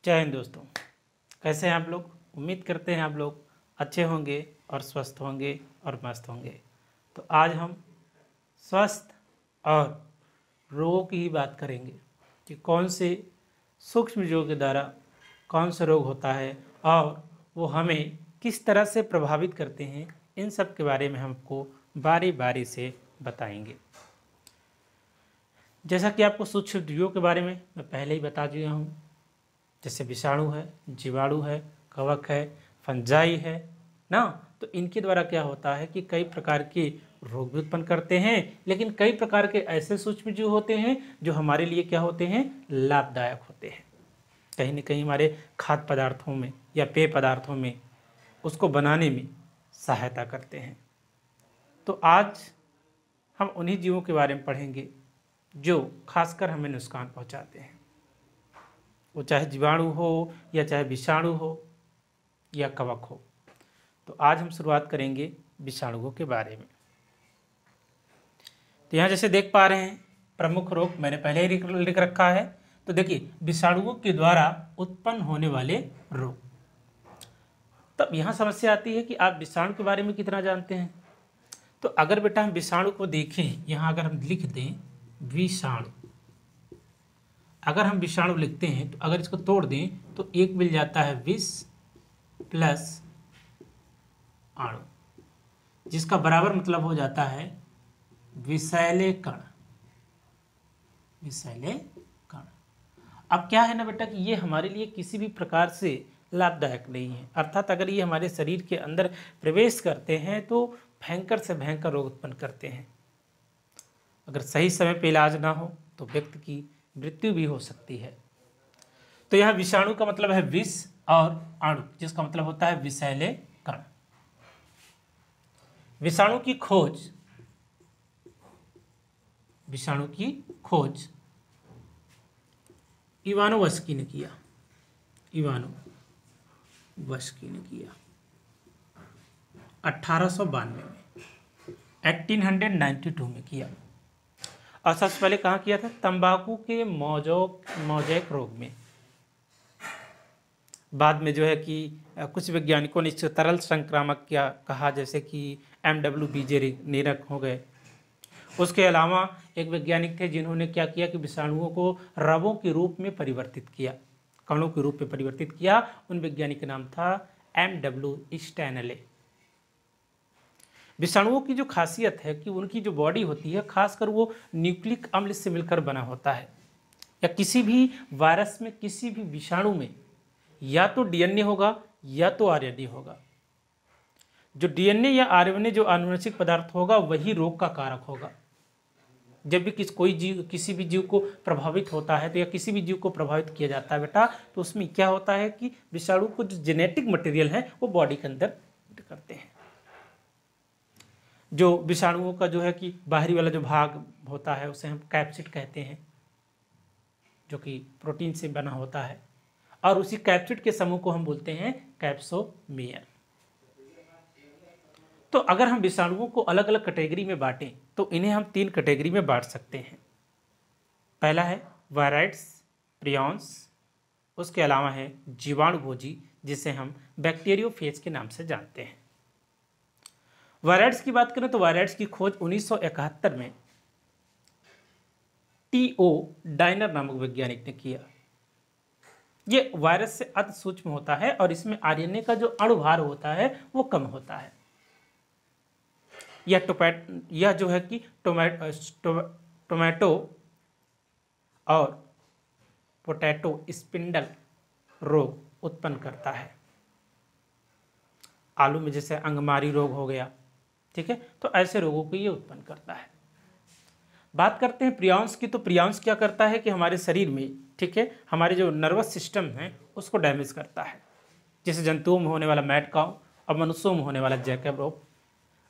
जय हिंद दोस्तों, कैसे हैं आप लोग। उम्मीद करते हैं आप लोग अच्छे होंगे और स्वस्थ होंगे और मस्त होंगे। तो आज हम स्वस्थ और रोगों की ही बात करेंगे कि कौन से सूक्ष्म जीवों के द्वारा कौन सा रोग होता है और वो हमें किस तरह से प्रभावित करते हैं। इन सब के बारे में हमको बारी बारी से बताएंगे। जैसा कि आपको सूक्ष्म जीवों के बारे में मैं पहले ही बता चुका हूँ, जैसे विषाणु है, जीवाणु है, कवक है, फंजाई है ना। तो इनके द्वारा क्या होता है कि कई प्रकार के रोग भी उत्पन्न करते हैं, लेकिन कई प्रकार के ऐसे सूक्ष्म जीव होते हैं जो हमारे लिए क्या होते हैं, लाभदायक होते हैं। कहीं न कहीं हमारे खाद्य पदार्थों में या पेय पदार्थों में उसको बनाने में सहायता करते हैं। तो आज हम उन्हीं जीवों के बारे में पढ़ेंगे जो खासकर हमें नुकसान पहुंचाते हैं, वो चाहे जीवाणु हो या चाहे विषाणु हो या कवक हो। तो आज हम शुरुआत करेंगे विषाणुओं के बारे में। तो यहाँ जैसे देख पा रहे हैं, प्रमुख रोग मैंने पहले ही लिख रखा है। तो देखिए, विषाणुओं के द्वारा उत्पन्न होने वाले रोग। तब यहाँ समस्या आती है कि आप विषाणु के बारे में कितना जानते हैं। तो अगर बेटा हम विषाणु को देखें, यहाँ अगर हम लिख दें विषाणु, अगर हम विषाणु लिखते हैं तो अगर इसको तोड़ दें तो एक मिल जाता है विष प्लस अणु, जिसका बराबर मतलब हो जाता है विषैले कण। विषैले कण। अब क्या है ना बेटा कि ये हमारे लिए किसी भी प्रकार से लाभदायक नहीं है। अर्थात अगर ये हमारे शरीर के अंदर प्रवेश करते हैं तो भयंकर से भयंकर रोग उत्पन्न करते हैं। अगर सही समय पे इलाज ना हो तो व्यक्ति की मृत्यु भी हो सकती है। तो यह विषाणु का मतलब है विष और अणु, जिसका मतलब होता है विषैले कण। विषाणु की खोज, विषाणु की खोज इवानोवस्की ने किया। इवानोवस्की ने किया 1892 में, 1892 में किया। और सबसे पहले कहाँ किया था, तंबाकू के मोज़ेक रोग में। बाद में जो है कि कुछ वैज्ञानिकों ने इसको तरल संक्रामक क्या कहा, जैसे कि MW बीजेनेरक हो गए। उसके अलावा एक वैज्ञानिक थे जिन्होंने क्या किया कि विषाणुओं को रवों के रूप में परिवर्तित किया, कणों के रूप में परिवर्तित किया। उन वैज्ञानिक का नाम था MW स्टैनले। विषाणुओं की जो खासियत है कि उनकी जो बॉडी होती है, खासकर वो न्यूक्लिक अम्ल से मिलकर बना होता है। या किसी भी वायरस में, किसी भी विषाणु में या तो DNA होगा या तो RNA होगा। जो DNA या RNA जो आनुवंशिक पदार्थ होगा वही रोग का कारक होगा। जब भी कोई जीव किसी भी जीव को प्रभावित होता है तो या किसी भी जीव को प्रभावित किया जाता है बेटा, तो उसमें क्या होता है कि विषाणु को जो जेनेटिक मटेरियल है वो बॉडी के अंदर करते हैं। जो विषाणुओं का जो है कि बाहरी वाला जो भाग होता है उसे हम कैप्सिड कहते हैं, जो कि प्रोटीन से बना होता है। और उसी कैप्सिड के समूह को हम बोलते हैं कैप्सोमियर। तो अगर हम विषाणुओं को अलग अलग कैटेगरी में बांटें तो इन्हें हम 3 कैटेगरी में बांट सकते हैं। पहला है वायराइड्स, प्रियॉन्स। उसके अलावा है जीवाणुभोजी, जिसे हम बैक्टीरियोफेज के नाम से जानते हैं। वायराइड्स की बात करें तो वायराइड्स की खोज 1971 में T.O. डाइनर नामक वैज्ञानिक ने किया। ये वायरस से अति सूक्ष्म होता है और इसमें RNA का जो अणुभार होता है वो कम होता है। यह जो है कि टोमेटो और पोटैटो स्पिंडल रोग उत्पन्न करता है। आलू में जैसे अंगमारी रोग हो गया, ठीक है, तो ऐसे रोगों को ये उत्पन्न करता है। बात करते हैं प्रियॉन्स की। तो प्रियॉन्स क्या करता है कि हमारे शरीर में, ठीक है, हमारे जो नर्वस सिस्टम है उसको डैमेज करता है। जैसे जंतुओं में होने वाला मैड काउ और मनुष्यों में होने वाला जैकब रोग।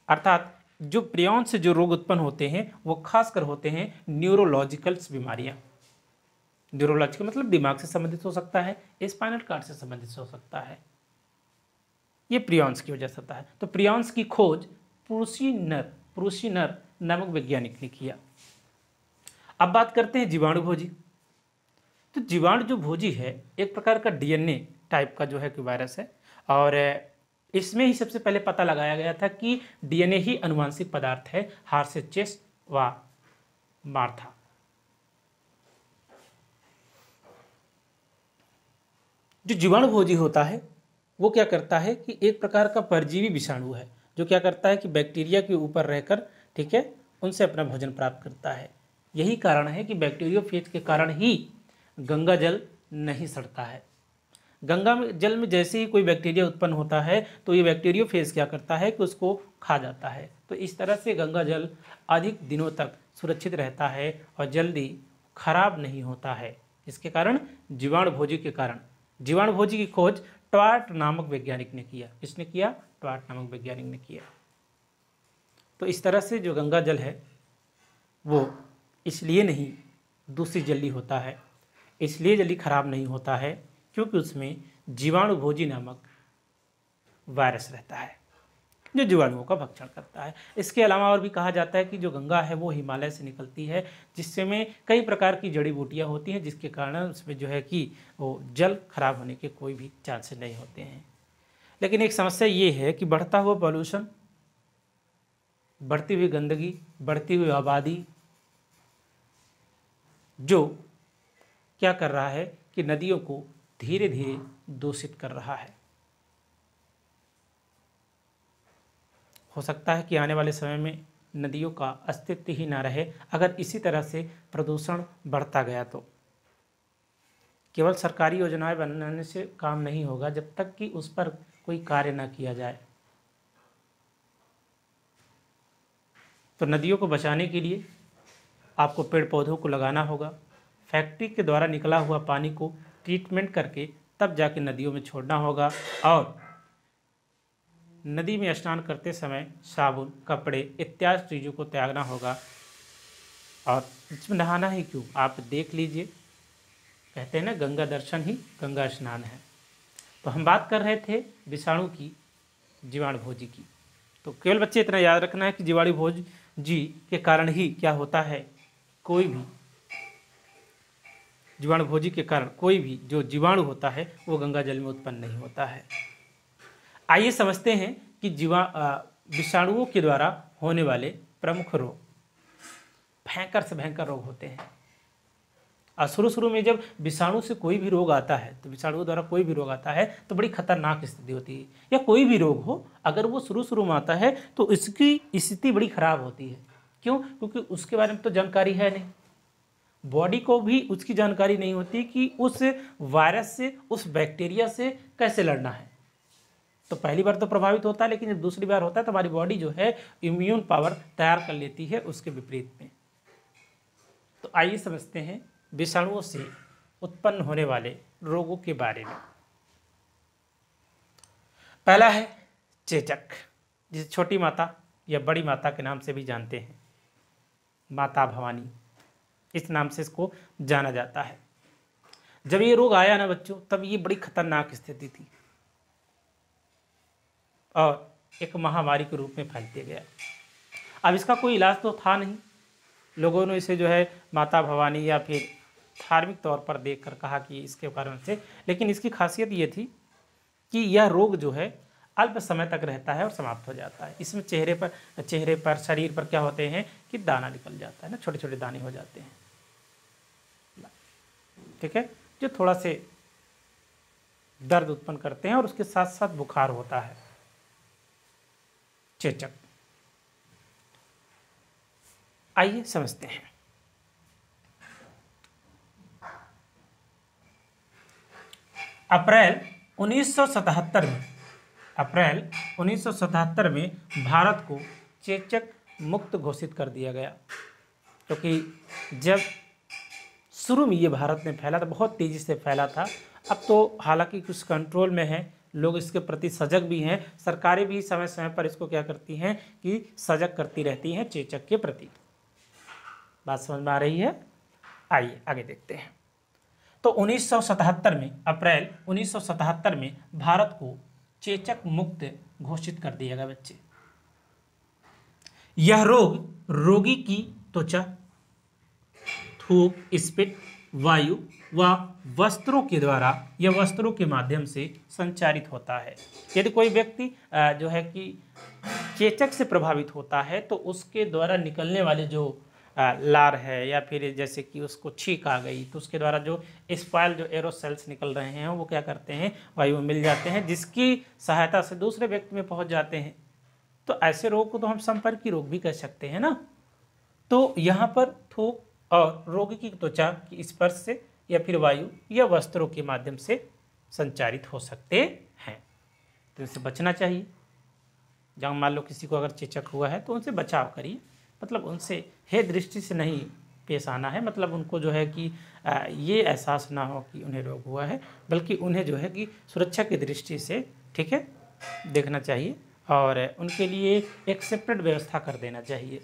अर्थात जो प्रियॉन्स से जो रोग उत्पन्न होते हैं वो खासकर होते हैं न्यूरोलॉजिकल्स बीमारियां। न्यूरोलॉजिकल मतलब दिमाग से संबंधित हो सकता है, स्पाइनल कार्ड से संबंधित हो सकता है। ये प्रियॉन्स की वजह से होता है। तो प्रियॉन्स की खोज प्रूसिनर नामक वैज्ञानिक ने किया। अब बात करते हैं जीवाणुभोजी। तो जीवाणु जो भोजी है एक प्रकार का डीएनए टाइप का जो है कि वायरस है, और इसमें ही सबसे पहले पता लगाया गया था कि डीएनए ही अनुवांशिक पदार्थ है, हार्शेचेस व मार्था। जो जीवाणु भोजी होता है वो क्या करता है कि एक प्रकार का परजीवी विषाणु है, जो क्या करता है कि बैक्टीरिया के ऊपर रहकर, ठीक है, उनसे अपना भोजन प्राप्त करता है। यही कारण है कि बैक्टीरियोफेज के कारण ही गंगा जल नहीं सड़ता है। गंगा में जल में जैसे ही कोई बैक्टीरिया उत्पन्न होता है तो ये बैक्टीरियोफेज क्या करता है कि उसको खा जाता है। तो इस तरह से गंगा जल अधिक दिनों तक सुरक्षित रहता है और जल्दी खराब नहीं होता है। इसके कारण जीवाणु भोजी के कारण, जीवाणु भोजी की खोज ट्वार्ट नामक वैज्ञानिक ने किया। किसने किया? ट्वार्ट नामक वैज्ञानिक ने किया। तो इस तरह से जो गंगा जल है वो इसलिए नहीं दूषित जल्दी होता है, इसलिए जल्दी खराब नहीं होता है क्योंकि उसमें जीवाणु भोजी नामक वायरस रहता है जो जीवाणुओं का भक्षण करता है। इसके अलावा और भी कहा जाता है कि जो गंगा है वो हिमालय से निकलती है, जिसमें कई प्रकार की जड़ी बूटियाँ होती हैं, जिसके कारण उसमें जो है कि वो जल खराब होने के कोई भी चांसेस नहीं होते हैं। लेकिन एक समस्या ये है कि बढ़ता हुआ पॉल्यूशन, बढ़ती हुई गंदगी, बढ़ती हुई आबादी जो क्या कर रहा है कि नदियों को धीरे धीरे दूषित कर रहा है। हो सकता है कि आने वाले समय में नदियों का अस्तित्व ही ना रहे अगर इसी तरह से प्रदूषण बढ़ता गया तो। केवल सरकारी योजनाएं बनाने से काम नहीं होगा जब तक कि उस पर कोई कार्य ना किया जाए। तो नदियों को बचाने के लिए आपको पेड़ पौधों को लगाना होगा, फैक्ट्री के द्वारा निकला हुआ पानी को ट्रीटमेंट करके तब जाके नदियों में छोड़ना होगा, और नदी में स्नान करते समय साबुन, कपड़े इत्यादि चीज़ों को त्यागना होगा। और इसमें नहाना ही क्यों, आप देख लीजिए, कहते हैं ना गंगा दर्शन ही गंगा स्नान है। तो हम बात कर रहे थे विषाणु की, जीवाणु भोजी की। तो केवल बच्चे इतना याद रखना है कि जीवाणु भोजी के कारण ही क्या होता है, कोई भी जीवाणु भोजी के कारण कोई भी जो जीवाणु होता है वो गंगा जल में उत्पन्न नहीं होता है। आइए समझते हैं कि विषाणुओं के द्वारा होने वाले प्रमुख रोग, भयंकर से भयंकर रोग होते हैं। और शुरू में जब विषाणु से कोई भी रोग आता है, तो विषाणुओं द्वारा कोई भी रोग आता है तो बड़ी खतरनाक स्थिति होती है। या कोई भी रोग हो, अगर वो शुरू में आता है तो इसकी स्थिति बड़ी खराब होती है। क्यों? क्योंकि उसके बारे में तो जानकारी है नहीं, बॉडी को भी उसकी जानकारी नहीं होती कि उस वायरस से, उस बैक्टीरिया से कैसे लड़ना है। तो पहली बार तो प्रभावित होता है, लेकिन जब दूसरी बार होता है तो हमारी बॉडी जो है इम्यून पावर तैयार कर लेती है उसके विपरीत में। तो आइए समझते हैं विषाणुओं से उत्पन्न होने वाले रोगों के बारे में। पहला है चेचक, जिसे छोटी माता या बड़ी माता के नाम से भी जानते हैं, माता भवानी, इस नाम से इसको जाना जाता है। जब ये रोग आया ना बच्चों, तब ये बड़ी खतरनाक स्थिति थी और एक महामारी के रूप में फैलते गया। अब इसका कोई इलाज तो था नहीं, लोगों ने इसे जो है माता भवानी या फिर धार्मिक तौर पर देखकर कहा कि इसके कारण से, लेकिन इसकी खासियत ये थी कि यह रोग जो है अल्प समय तक रहता है और समाप्त हो जाता है। इसमें चेहरे पर, शरीर पर क्या होते हैं कि दाना निकल जाता है ना, छोटे छोटे दाने हो जाते हैं, ठीक है, जो थोड़ा से दर्द उत्पन्न करते हैं और उसके साथ साथ बुखार होता है। चेचक, आइए समझते हैं। अप्रैल 1977 में भारत को चेचक मुक्त घोषित कर दिया गया, क्योंकि जब शुरू में ये भारत में फैला था, बहुत तेज़ी से फैला था। अब तो हालांकि कुछ कंट्रोल में है, लोग इसके प्रति सजग भी हैं, सरकारें भी समय समय पर इसको क्या करती हैं कि सजग करती रहती हैं चेचक के प्रति। बात समझ में आ रही है? आइए आगे देखते हैं। तो 1977 में, अप्रैल 1977 में भारत को चेचक मुक्त घोषित कर दिया गया बच्चे। यह रोग रोगी की त्वचा, थूक, स्पिट वायु व वस्त्रों के द्वारा या वस्त्रों के माध्यम से संचारित होता है। यदि कोई व्यक्ति जो है कि चेचक से प्रभावित होता है तो उसके द्वारा निकलने वाले जो लार है या फिर जैसे कि उसको छींक आ गई तो उसके द्वारा जो स्पाइल जो एरोसेल्स निकल रहे हैं वो क्या करते हैं, वायु में मिल जाते हैं, जिसकी सहायता से दूसरे व्यक्ति में पहुंच जाते हैं। तो ऐसे रोग को तो हम संपर्की रोग भी कह सकते हैं ना। तो यहाँ पर थूक और रोगी की त्वचा की स्पर्श से या फिर वायु या वस्त्रों के माध्यम से संचारित हो सकते हैं, तो इनसे बचना चाहिए। जब मान लो किसी को अगर चेचक हुआ है तो उनसे बचाव करिए, मतलब उनसे हे दृष्टि से नहीं पेश आना है, मतलब उनको जो है कि ये एहसास ना हो कि उन्हें रोग हुआ है, बल्कि उन्हें जो है कि सुरक्षा की दृष्टि से, ठीक है, देखना चाहिए और उनके लिए एक सेपरेट व्यवस्था कर देना चाहिए।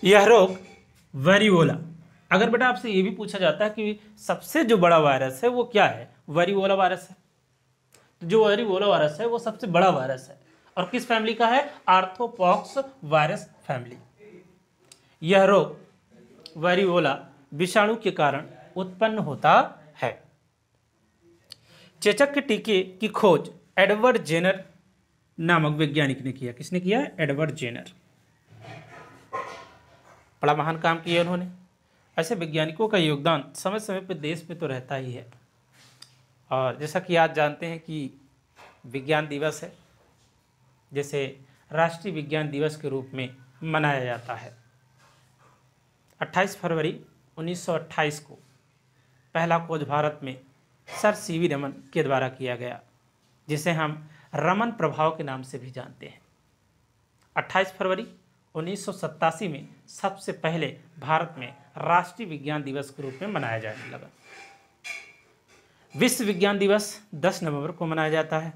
यह रोग वेरिओला, अगर बेटा आपसे ये भी पूछा जाता है कि सबसे जो बड़ा वायरस है वो क्या है, वेरिओला वायरस है। तो जो वेरिओला वायरस है वो सबसे बड़ा वायरस है और किस फैमिली का है, आर्थ्रोपॉक्स वायरस फैमिली। यह रोग वेरिओला विषाणु के कारण उत्पन्न होता है। चेचक के टीके की खोज एडवर्ड जेनर नामक वैज्ञानिक ने किया। किसने किया? Edward Jenner. बड़ा महान काम किया उन्होंने। ऐसे वैज्ञानिकों का योगदान समय समय पर देश में तो रहता ही है। और जैसा कि आज जानते हैं कि विज्ञान दिवस है, जैसे राष्ट्रीय विज्ञान दिवस के रूप में मनाया जाता है। 28 फरवरी 1928 को पहला खोज भारत में सर सीवी रमन के द्वारा किया गया, जिसे हम रमन प्रभाव के नाम से भी जानते हैं। 28 फरवरी 1987 में सबसे पहले भारत में राष्ट्रीय विज्ञान दिवस के रूप में मनाया जाने लगा। विश्व विज्ञान दिवस 10 नवंबर को मनाया जाता है,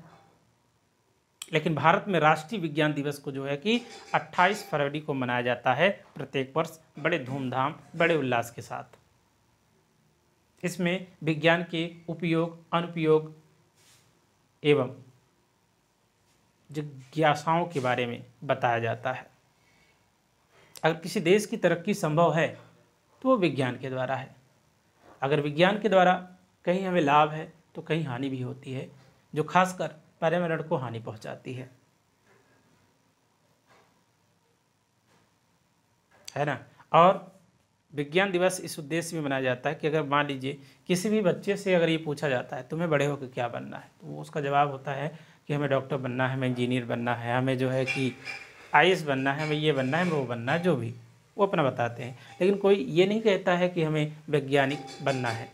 लेकिन भारत में राष्ट्रीय विज्ञान दिवस को जो है कि 28 फरवरी को मनाया जाता है प्रत्येक वर्ष, बड़े धूमधाम बड़े उल्लास के साथ। इसमें विज्ञान के उपयोग, अनुपयोग एवं जिज्ञासाओं के बारे में बताया जाता है। अगर किसी देश की तरक्की संभव है तो वो विज्ञान के द्वारा है। अगर विज्ञान के द्वारा कहीं हमें लाभ है तो कहीं हानि भी होती है, जो खासकर पर्यावरण को हानि पहुंचाती है ना। और विज्ञान दिवस इस उद्देश्य में मनाया जाता है कि अगर मान लीजिए किसी भी बच्चे से अगर ये पूछा जाता है तुम्हें बड़े होकर क्या बनना है, तो वो उसका जवाब होता है कि हमें डॉक्टर बनना है, हमें इंजीनियर बनना है, हमें जो है कि आईएएस बनना है, हमें ये बनना है, हमें वो बनना है, जो भी वो अपना बताते हैं। लेकिन कोई ये नहीं कहता है कि हमें वैज्ञानिक बनना है।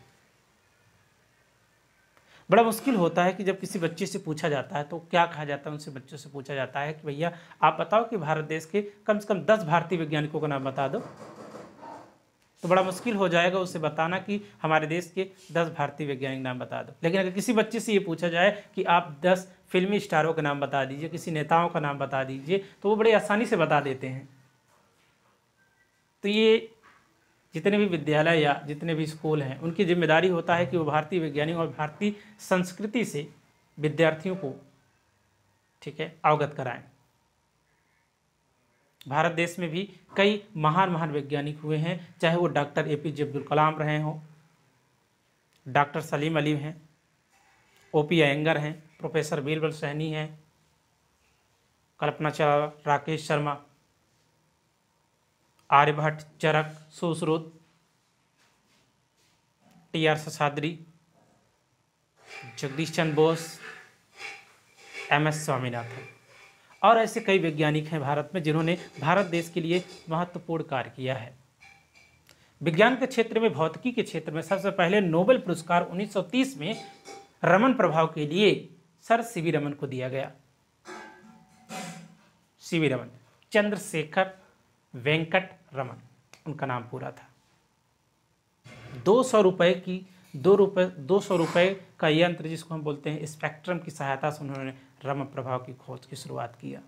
बड़ा मुश्किल होता है कि जब किसी बच्चे से पूछा जाता है तो क्या कहा जाता है, उनसे बच्चों से पूछा जाता है कि भैया आप बताओ कि भारत देश के कम से कम 10 भारतीय वैज्ञानिकों का नाम बता दो। तो बड़ा मुश्किल हो जाएगा उसे बताना कि हमारे देश के 10 भारतीय वैज्ञानिक नाम बता दो। लेकिन अगर किसी बच्चे से ये पूछा जाए कि आप 10 फिल्मी स्टारों का नाम बता दीजिए, किसी नेताओं का नाम बता दीजिए, तो वो बड़े आसानी से बता देते हैं। तो ये जितने भी विद्यालय या जितने भी स्कूल हैं उनकी जिम्मेदारी होता है कि वो भारतीय वैज्ञानिक और भारतीय संस्कृति से विद्यार्थियों को, ठीक है, अवगत कराएं। भारत देश में भी कई महान महान वैज्ञानिक हुए हैं, चाहे वो डॉक्टर एपीजे अब्दुल कलाम रहे हों, डॉक्टर सलीम अली हैं, ओपी अयंगर हैं, प्रोफेसर बीरबल सैनी हैं, कल्पना चावला, राकेश शर्मा, आर्यभट्ट, चरक, सुश्रुत, टी.आर. शेषाद्री, जगदीश चंद्र बोस, एम.एस. स्वामीनाथन और ऐसे कई वैज्ञानिक हैं भारत में जिन्होंने भारत देश के लिए महत्वपूर्ण कार्य किया है। विज्ञान के क्षेत्र में, भौतिकी के क्षेत्र में सबसे पहले नोबेल पुरस्कार 1930 में रमन प्रभाव के लिए सर सीवी रमन को दिया गया। सीवी रमन, चंद्रशेखर वेंकट रमन उनका नाम पूरा था। 200 रुपए का यंत्र जिसको हम बोलते हैं स्पेक्ट्रम की सहायता से उन्होंने रमन प्रभाव की खोज की शुरुआत किया।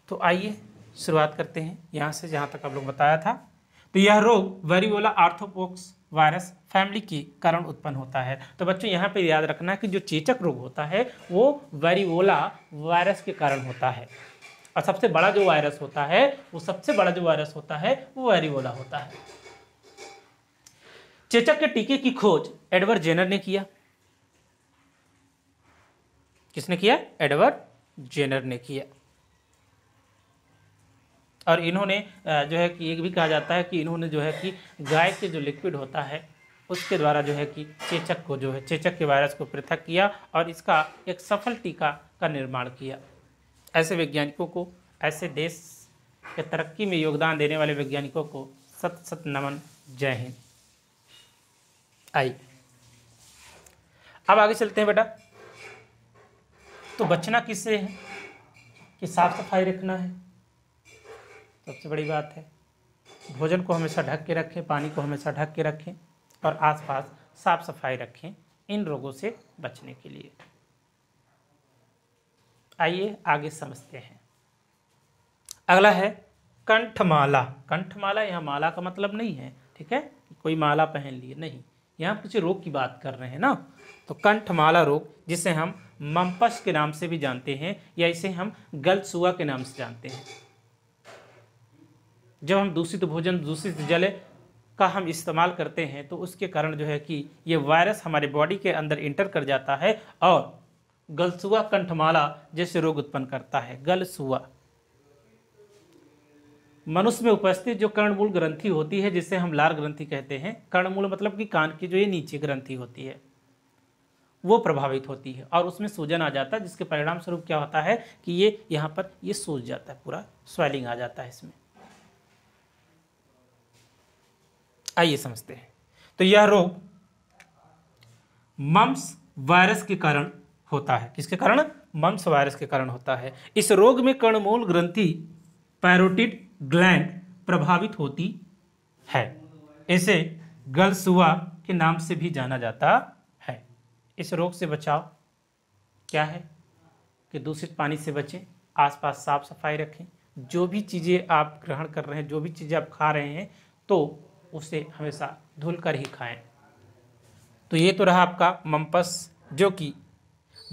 तो आइए शुरुआत करते हैं यहाँ से जहाँ तक आप लोग बताया था। तो यह रोग वेरिओला आर्थ्रोपॉक्स वायरस फैमिली के कारण उत्पन्न होता है। तो बच्चों यहाँ पे याद रखना कि जो चेचक रोग होता है वो वेरिओला वायरस के कारण होता है और सबसे बड़ा जो वायरस होता है वो वेरिओला होता है। चेचक के टीके की खोज एडवर्ड जेनर ने किया। किसने किया? एडवर्ड जेनर ने किया। और इन्होंने जो है कि एक भी कहा जाता है कि इन्होंने जो है कि गाय के जो लिक्विड होता है उसके द्वारा जो है कि चेचक को जो है चेचक के वायरस को पृथक किया और इसका एक सफल टीका का निर्माण किया। ऐसे वैज्ञानिकों को, ऐसे देश के तरक्की में योगदान देने वाले वैज्ञानिकों को सत सत नमन। जय हिंद। आइए अब आगे चलते हैं बेटा। तो बचना किससे है? कि साफ सफाई रखना है, सबसे बड़ी बात है। भोजन को हमेशा ढक के रखें, पानी को हमेशा ढक के रखें और आसपास साफ सफाई रखें इन रोगों से बचने के लिए। आइए आगे समझते हैं। अगला है कंठमाला। कंठमाला, यहाँ माला का मतलब नहीं है, ठीक है, कोई माला पहन लिए, नहीं, यहाँ किसी रोग की बात कर रहे हैं ना। तो कंठमाला रोग, जिसे हम मम्पस के नाम से भी जानते हैं या इसे हम गलसुआ के नाम से जानते हैं। जब हम दूषित भोजन, दूषित जल का हम इस्तेमाल करते हैं तो उसके कारण जो है कि ये वायरस हमारे बॉडी के अंदर इंटर कर जाता है और गलसुआ कंठमाला जैसे रोग उत्पन्न करता है। गलसुआ मनुष्य में उपस्थित जो कर्णमूल ग्रंथि होती है, जिसे हम लार ग्रंथि कहते हैं। कर्णमूल मतलब कि कान की जो ये नीचे ग्रंथि होती है वो प्रभावित होती है और उसमें सूजन आ जाता है, जिसके परिणाम स्वरूप क्या होता है कि ये यहाँ पर ये सूज जाता है, पूरा स्वेलिंग आ जाता है इसमें। आइए समझते हैं। तो यह रोग मम्प्स वायरस के कारण होता है। किसके कारण? मम्प्स वायरस के कारण होता है। इस रोग में कर्णमूल ग्रंथि, पैरोटिड ग्लैंड प्रभावित होती है। इसे गलसुआ के नाम से भी जाना जाता है। इस रोग से बचाव क्या है कि दूषित पानी से बचें, आसपास साफ सफाई रखें, जो भी चीज़ें आप ग्रहण कर रहे हैं, जो भी चीज़ें आप खा रहे हैं तो उसे हमेशा धुल कर ही खाएं। तो ये तो रहा आपका मम्पस, जो कि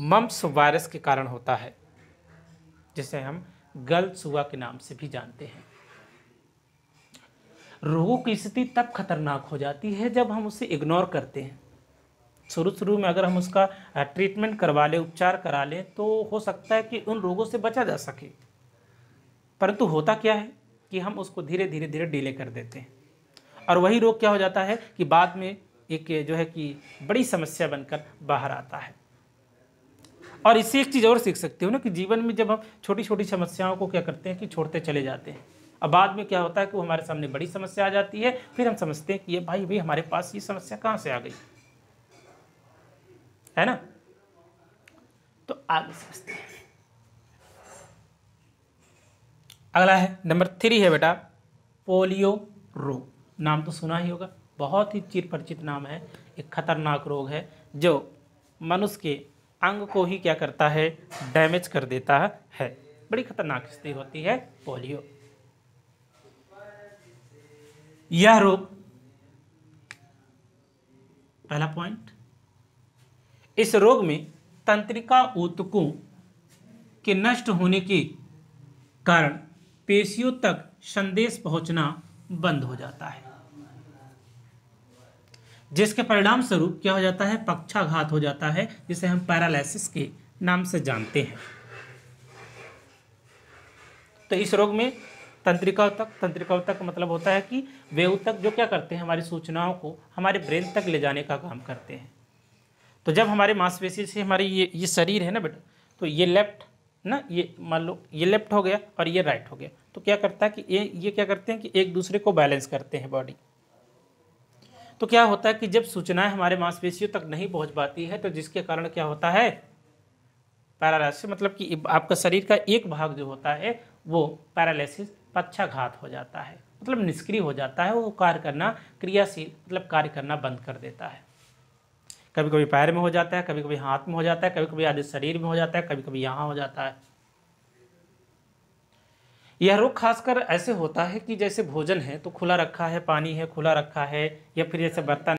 मम्प्स वायरस के कारण होता है, जिसे हम गलसुआ के नाम से भी जानते हैं। रोगों की स्थिति तब खतरनाक हो जाती है जब हम उसे इग्नोर करते हैं। शुरू में अगर हम उसका ट्रीटमेंट करवा लें, उपचार करा लें, तो हो सकता है कि उन रोगों से बचा जा सके। परंतु होता क्या है कि हम उसको धीरे धीरे डिले कर देते हैं और वही रोग क्या हो जाता है कि बाद में एक जो है कि बड़ी समस्या बनकर बाहर आता है। और इससे एक चीज़ और सीख सकते हो ना कि जीवन में जब हम छोटी छोटी समस्याओं को क्या करते हैं कि छोड़ते चले जाते हैं, अब बाद में क्या होता है कि वो हमारे सामने बड़ी समस्या आ जाती है, फिर हम समझते हैं कि ये भाई हमारे पास ये समस्या कहाँ से आ गई, है ना। तो आगे समझते हैं। अगला है नंबर 3 है बेटा पोलियो रोग। नाम तो सुना ही होगा, बहुत ही चिर परिचित नाम है। एक खतरनाक रोग है जो मनुष्य के अंग को ही क्या करता है, डैमेज कर देता है। बड़ी खतरनाक स्थिति होती है पोलियो। यह रोग, पहला पॉइंट, इस रोग में तंत्रिका ऊतकों के नष्ट होने के कारण पेशियों तक संदेश पहुंचना बंद हो जाता है, जिसके परिणाम स्वरूप क्या हो जाता है, पक्षाघात हो जाता है, जिसे हम पैरालिसिस के नाम से जानते हैं। तो इस रोग में तंत्रिका ऊतक का मतलब होता है कि वे ऊतक जो क्या करते हैं, हमारी सूचनाओं को हमारे ब्रेन तक ले जाने का काम करते हैं। तो जब हमारे मांसपेशी से हमारी ये शरीर है ना बेटा, तो ये लेफ्ट ना, ये मान लो ये लेफ्ट हो गया और ये राइट हो गया, तो क्या करता है कि ये क्या करते हैं कि एक दूसरे को बैलेंस करते हैं बॉडी। तो क्या होता है कि जब सूचनाएं हमारे मांसपेशियों तक नहीं पहुंच पाती है, तो जिसके कारण क्या होता है, पैरालिसिस, मतलब कि आपका शरीर का एक भाग जो होता है वो पैरालिसिस, पक्षाघात हो जाता है, मतलब निष्क्रिय हो जाता है, वो कार्य करना, क्रियाशील मतलब कार्य करना बंद कर देता है। कभी कभी पैर में हो जाता है, कभी कभी हाथ में हो जाता है, कभी कभी आधे शरीर में हो जाता है, कभी कभी यहाँ हो जाता है। यह रोग खासकर ऐसे होता है कि जैसे भोजन है तो खुला रखा है, पानी है खुला रखा है, या फिर जैसे बर्तन